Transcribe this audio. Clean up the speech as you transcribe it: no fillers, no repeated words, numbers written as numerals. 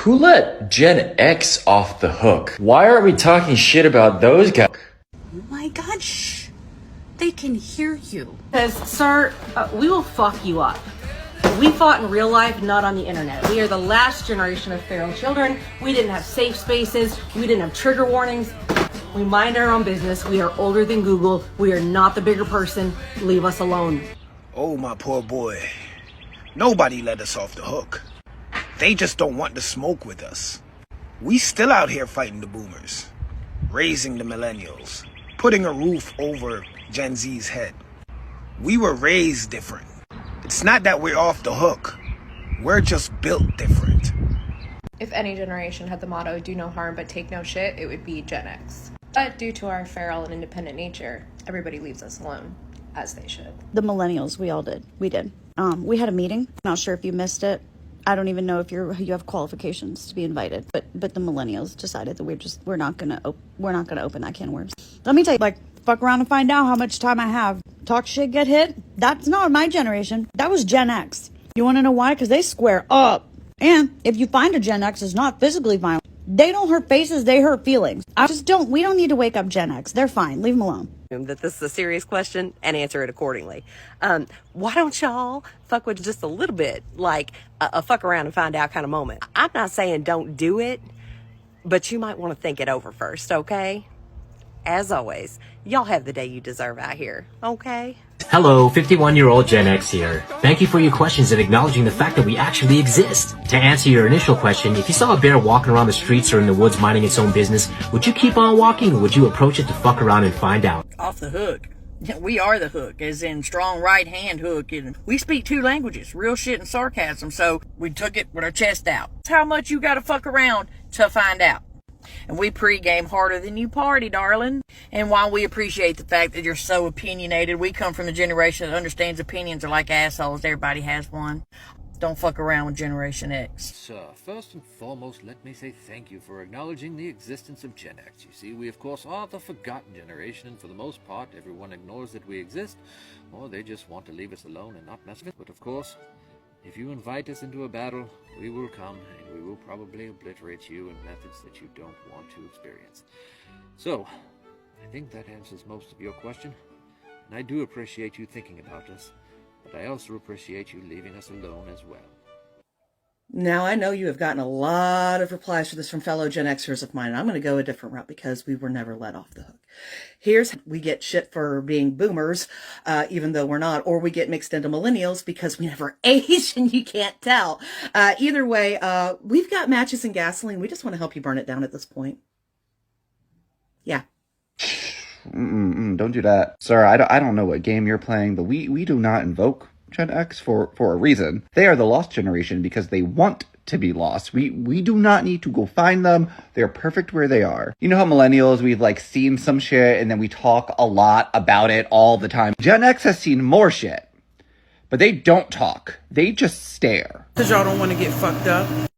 Who let Gen X off the hook? Why aren't we talking shit about those guys? Oh my god, shh. They can hear you. Because, sir, we will fuck you up. We fought in real life, not on the internet. We are the last generation of feral children. We didn't have safe spaces. We didn't have trigger warnings. We mind our own business. We are older than Google. We are not the bigger person. Leave us alone. Oh, my poor boy. Nobody let us off the hook. They just don't want to smoke with us. We still out here fighting the boomers, raising the millennials, putting a roof over Gen Z's head. We were raised different. It's not that we're off the hook. We're just built different. If any generation had the motto, do no harm but take no shit, it would be Gen X. But due to our feral and independent nature, everybody leaves us alone, as they should. The millennials, we all did. We did. We had a meeting. Not sure if you missed it. I don't even know if you have qualifications to be invited. But the millennials decided that we're not gonna open that can of worms. Let me tell you, fuck around and find out how much time I have. Talk shit, get hit. That's not my generation. That was Gen X. You want to know why? Because they square up. And if you find a Gen X is not physically violent, they don't hurt faces, they hurt feelings. We don't need to wake up Gen X. They're fine. Leave them alone. That this is a serious question and answer it accordingly. Why don't y'all fuck with just a little bit, like a fuck around and find out kind of moment? I'm not saying don't do it, but you might want to think it over first, okay? As always, y'all have the day you deserve out here, okay? Hello, 51-year-old Gen X here. Thank you for your questions and acknowledging the fact that we actually exist. To answer your initial question, if you saw a bear walking around the streets or in the woods minding its own business, would you keep on walking or would you approach it to fuck around and find out? Off the hook. We are the hook, as in strong right hand hook. And we speak two languages, real shit and sarcasm, so we took it with our chest out. It's how much you gotta fuck around to find out. And we pregame harder than you party, darling. And while we appreciate the fact that you're so opinionated, we come from the generation that understands opinions are like assholes. Everybody has one. Don't fuck around with Generation X. Sir, first and foremost, let me say thank you for acknowledging the existence of Gen X. You see, we of course are the forgotten generation, and for the most part, everyone ignores that we exist, or they just want to leave us alone and not mess with it. But of course, if you invite us into a battle, we will come, and we will probably obliterate you in methods that you don't want to experience. So, I think that answers most of your question, and I do appreciate you thinking about us, but I also appreciate you leaving us alone as well. Now, I know you have gotten a lot of replies for this from fellow Gen Xers of mine, and I'm going to go a different route because we were never let off the hook. We get shit for being boomers, even though we're not, or we get mixed into millennials because we never aged and you can't tell. Either way, we've got matches and gasoline. We just want to help you burn it down at this point. Yeah. Don't do that. Sir, I don't know what game you're playing, but we do not invoke Gen X for a reason. They are the lost generation because they want to be lost. We do not need to go find them. They're perfect where they are. You know how millennials, we've seen some shit and then we talk a lot about it all the time. Gen X has seen more shit, but they don't talk. They just stare. Because y'all don't want to get fucked up.